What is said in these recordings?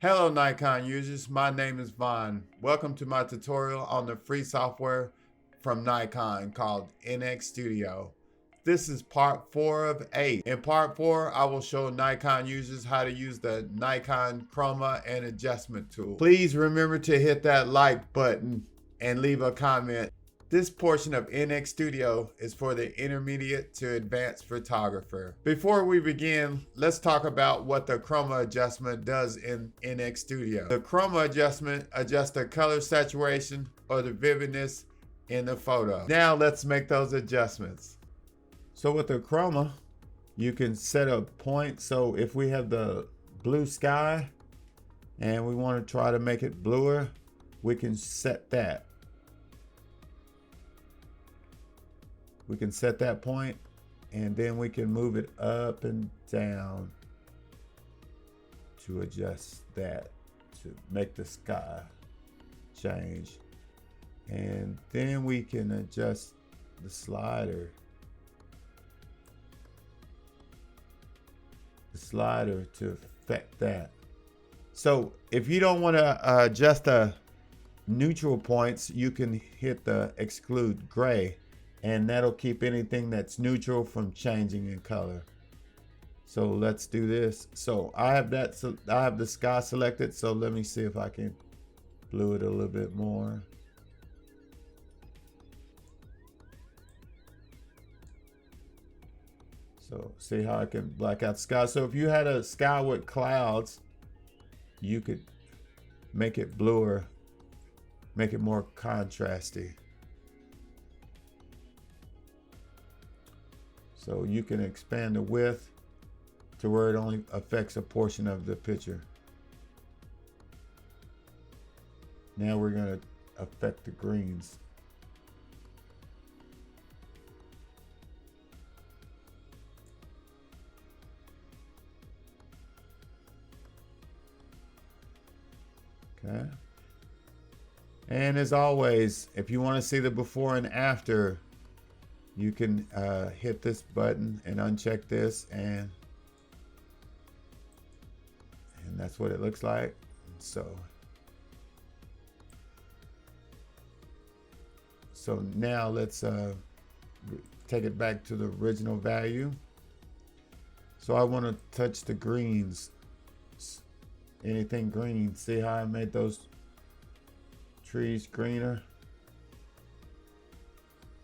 Hello Nikon users, my name is Vaughn. Welcome to my tutorial on the free software from Nikon called NX Studio. This is part 4 of 8. In part 4, I will show Nikon users how to use the Nikon Chroma and adjustment tool. Please remember to hit that like button and leave a comment. This portion of NX Studio is for the intermediate to advanced photographer. Before we begin, let's talk about what the chroma adjustment does in NX Studio. The chroma adjustment adjusts the color saturation or the vividness in the photo. Now let's make those adjustments. So with the chroma, you can set a point. So if we have the blue sky and we want to try to make it bluer, we can set that. We can set that point, and then we can move it up and down to adjust that, to make the sky change. And then we can adjust the slider. To affect that. So if you don't want to adjust the neutral points, you can hit the exclude gray, and that'll keep anything that's neutral from changing in color. So let's do this. So I have that. So I have the sky selected. So let me see if I can blue it a little bit more. So see how I can black out sky. So if you had a sky with clouds, you could make it bluer, make it more contrasty. So you can expand the width to where it only affects a portion of the picture. Now we're going to affect the greens. Okay. And as always, if you want to see the before and after, you can hit this button and uncheck this, and that's what it looks like. So now let's take it back to the original value. So I want to touch the greens, anything green. See how I made those trees greener?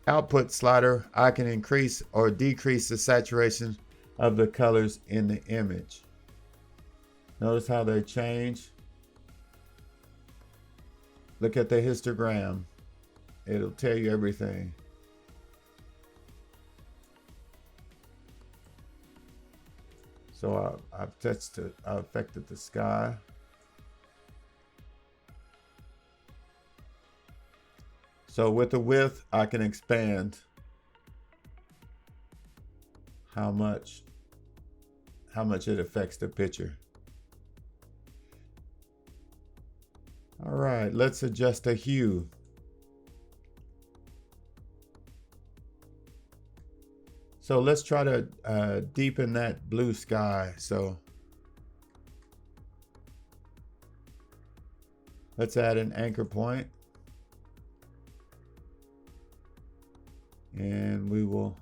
Output slider, I can increase or decrease the saturation of the colors in the image. Notice how they change. Look at the histogram. It'll tell you everything. So I've touched it, I affected the sky. So with the width, I can expand how much it affects the picture. All right, let's adjust the hue. So let's try to deepen that blue sky. So let's add an anchor point. And we will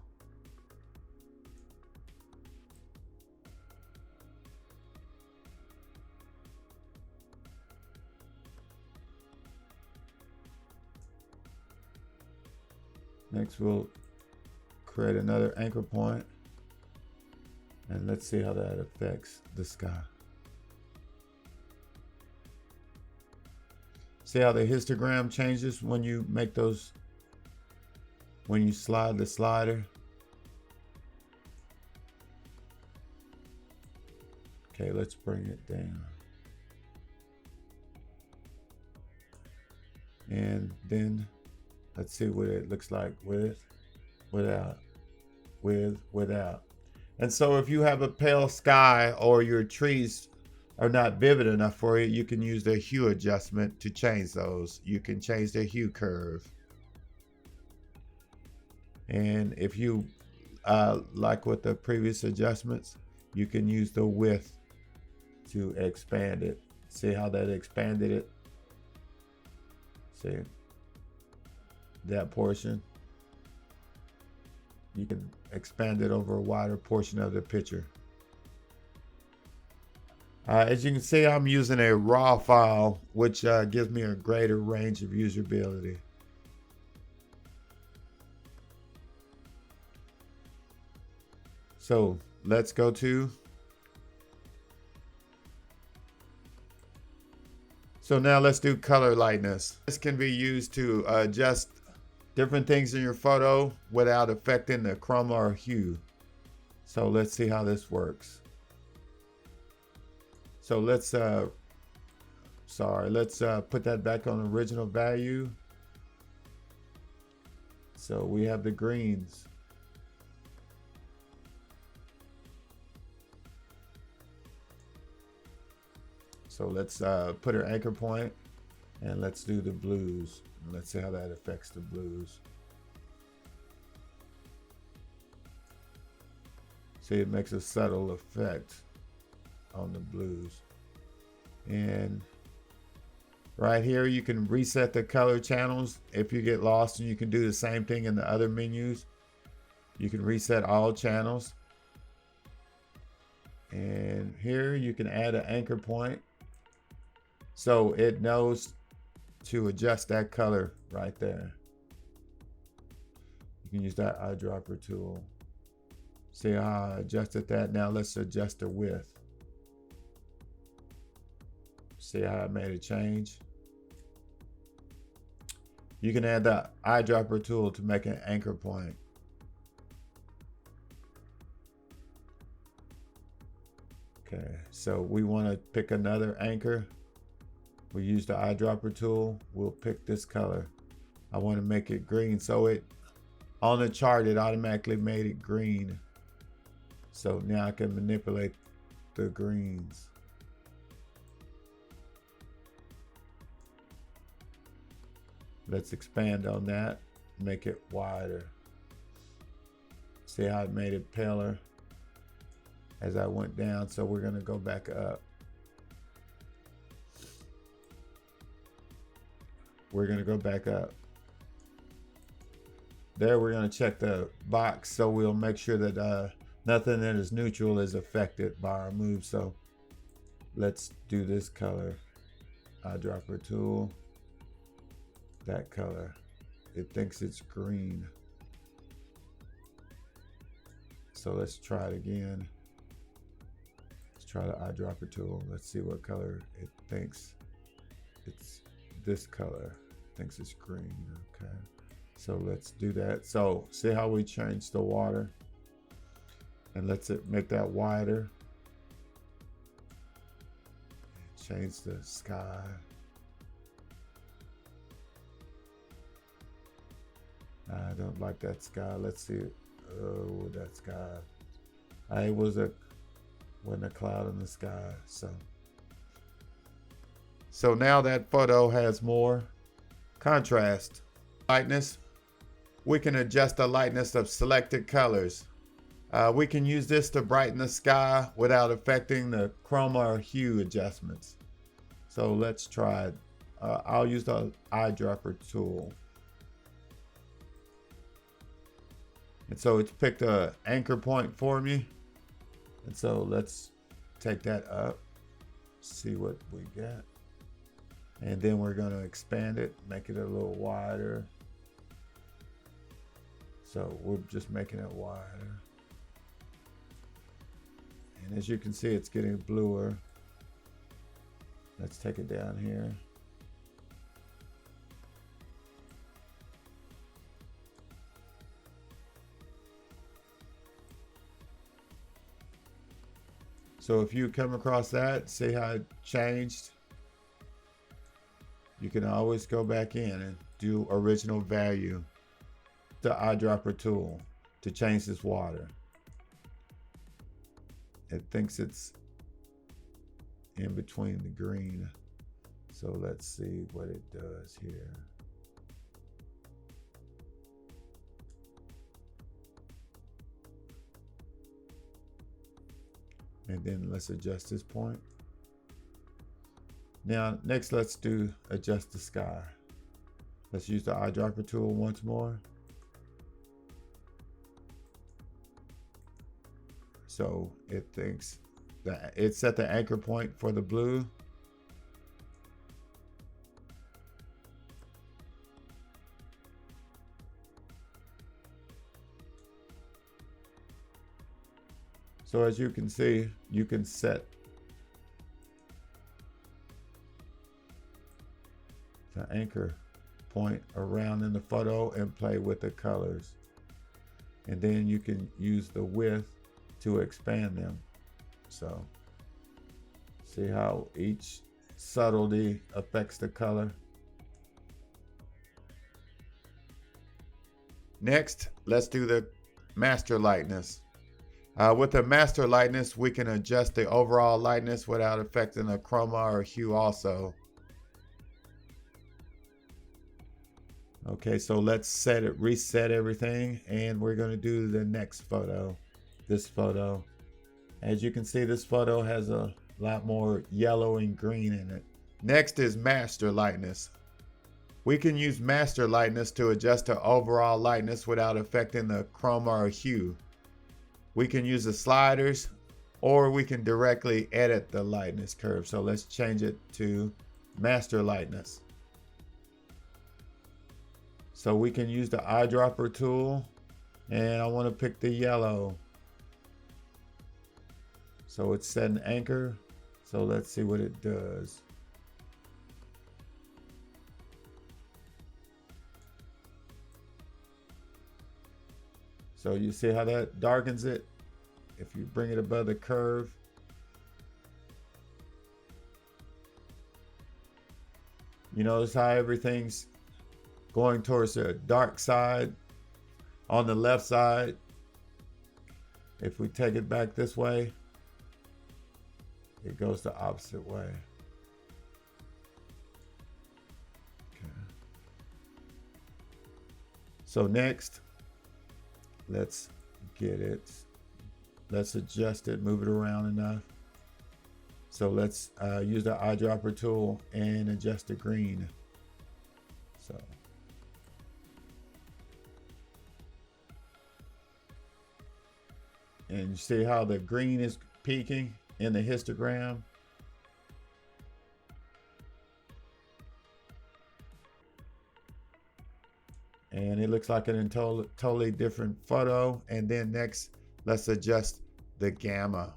next we'll create another anchor point, and let's see how that affects the sky. See how the histogram changes when you make those, when you slide the slider. Okay, let's bring it down. And then let's see what it looks like with, without, with, without. And so if you have a pale sky or your trees are not vivid enough for you, you can use the hue adjustment to change those. You can change the hue curve. And if you like with the previous adjustments, you can use the width to expand it See how that expanded it? See that portion? You can expand it over a wider portion of the picture. As you can see, I'm using a RAW file, which gives me a greater range of usability. So let's go to. So now let's do color lightness. This can be used to adjust different things in your photo without affecting the chroma or hue. So let's see how this works. So let's put that back on original value. So we have the greens. So let's put our anchor point and let's do the blues. Let's see how that affects the blues. See, it makes a subtle effect on the blues. And right here, you can reset the color channels if you get lost, and you can do the same thing in the other menus. You can reset all channels. And here you can add an anchor point, so it knows to adjust that color right there. You can use that eyedropper tool. See how I adjusted that? Now let's adjust the width. See how I made a change? You can add the eyedropper tool to make an anchor point. Okay, so we want to pick another anchor. We use the eyedropper tool. We'll pick this color. I want to make it green, so it on the chart it automatically made it green. So now I can manipulate the greens. Let's expand on that, make it wider. See how it made it paler as I went down. So we're gonna go back up. We're gonna go back up. There, we're gonna check the box, so we'll make sure that nothing that is neutral is affected by our move. So let's do this color. Eyedropper tool. That color. It thinks it's green. So let's try it again. Let's try the eyedropper tool. Let's see what color it thinks. It's this color. It thinks it's green. Okay. So let's do that. So see how we changed the water? And let's make that wider. Change the sky. I don't like that sky. Let's see. Oh, that sky. It wasn't a cloud in the sky. So now that photo has more contrast. Lightness. We can adjust the lightness of selected colors. We can use this to brighten the sky without affecting the chroma or hue adjustments. So let's try it. I'll use the eyedropper tool. And so it's picked an anchor point for me. And so let's take that up, see what we got. And then we're gonna expand it, make it a little wider. So we're just making it wider. And as you can see, it's getting bluer. Let's take it down here. So if you come across that, see how it changed? You can always go back in and do original value. The eyedropper tool to change this water. It thinks it's in between the green. So let's see what it does here. And then let's adjust this point. Now, next let's do adjust the sky. Let's use the eyedropper tool once more. So it thinks that it set the anchor point for the blue. So as you can see, you can set the anchor point around in the photo and play with the colors. And then you can use the width to expand them. So see how each subtlety affects the color. Next, let's do the master lightness. With the master lightness, we can adjust the overall lightness without affecting the chroma or hue also. Okay, so let's reset everything, and we're going to do the next photo, this photo. As you can see, this photo has a lot more yellow and green in it. Next is master lightness. We can use master lightness to adjust the overall lightness without affecting the chroma or hue. We can use the sliders, or we can directly edit the lightness curve. So let's change it to master lightness. So we can use the eyedropper tool, and I want to pick the yellow. So it's set an anchor. So let's see what it does. So you see how that darkens it? If you bring it above the curve. You notice how everything's going towards the dark side on the left side. If we take it back this way, it goes the opposite way. Okay. So next, let's get it. Let's adjust it, move it around enough. So let's use the eyedropper tool and adjust the green. So. And you see how the green is peaking in the histogram? And it looks like a totally different photo. And then next, let's adjust the gamma.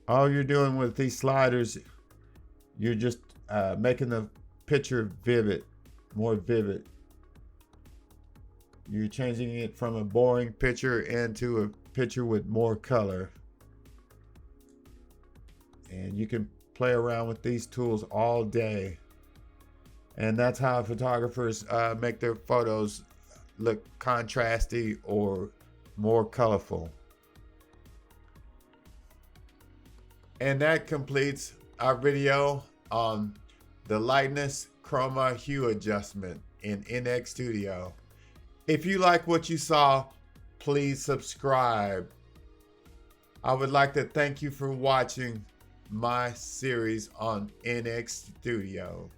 All you're doing with these sliders, you're just making the picture vivid, more vivid. You're changing it from a boring picture into a picture with more color. And you can play around with these tools all day. And that's how photographers make their photos look contrasty or more colorful. And that completes our video on the lightness, chroma, hue adjustment in NX Studio. If you like what you saw, please subscribe. I would like to thank you for watching my series on NX Studio.